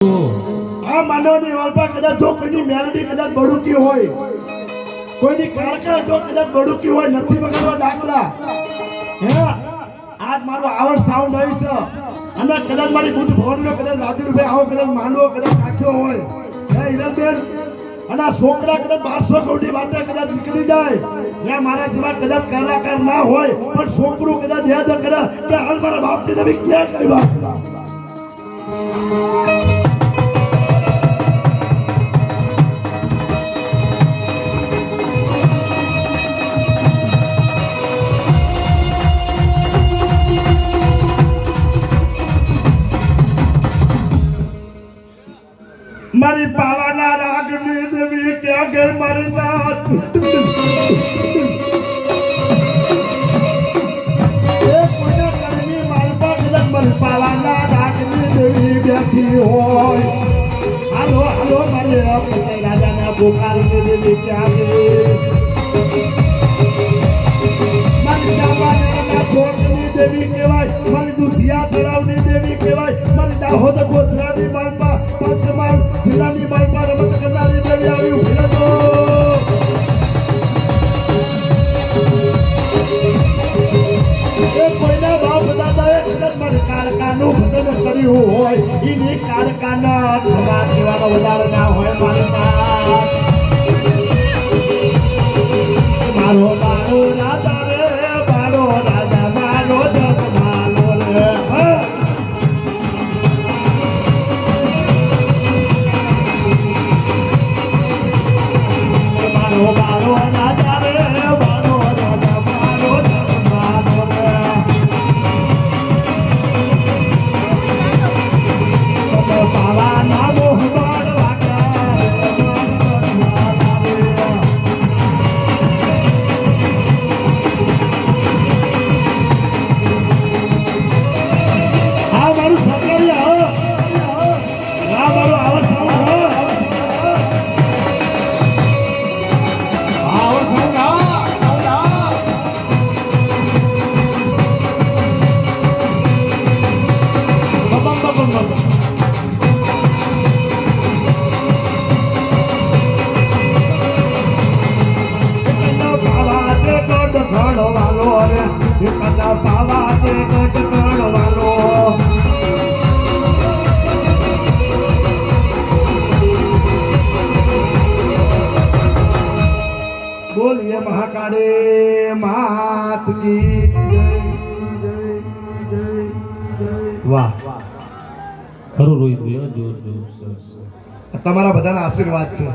આ માનવની વાલપા કદાચ જો કોઈની મેલડી કદાચ બડુકી હોય, કોઈની કાળકા જો કદાચ બડુકી હોય, નથી વગાડવા દાખલા હે આજ મારો આવડ સાઉન્ડ આવી છે અને કદાચ મારી બુટ ભવનનો કદાચ રાજુભાઈ આવો કદાચ માનવો કદાચ નાખ્યો હોય હે હિરલબેન અને આ છોકરા કદાચ 1200 કરોડની વાતે કદાચ નીકળી જાય યા મારા જેવા કદાચ કલાકાર ના હોય પણ છોકરું કદાચ યાદ કરે કે હાલ મારા બાપની તમે ક્યાં કઈ વાત મારી પાવાના રાગની દેવી ક્યાં ગઈ મારી નાથ એ કોઈના કરમી માલપા કદાચ મારી પાવાના રાગની દેવી બેઠી હોય હાલો હાલો મારી પતઈ રાજાના બોકારની દેવી ક્યાં ગઈ મારી ચાંપાનેરના ચોકની દેવી કહેવાય મારી દુધિયા તળાવની દેવી કહેવાય મારી દાહોદ ગોધરાની માલપા પંચમહાલ જિલ્લાની માલપા રમત કરનારી દેવી આવી ઉભી રહેજો એ કોઈના બાપ દાદાએ કદાચ મારી કાળકાનું ભજન કર્યું હોય એની કાળકાના ખમા પીવાનો વધારે ના હોય મારી મારો મારો રાજા રે મારો રાજા મારો જગ માનો રે મારો મારો રાજા રે મારો રાજા મારો જગ માનો રે પાવા ના મોહબાર વાકા આ મારું સરકારી આવો આ મારું આવડ સાઉન્ડ बोलिए महाकाले मात की वाह ખરું રોહિત ભાઈ જોર જોર સરસ તમારા બધાના આશીર્વાદ છે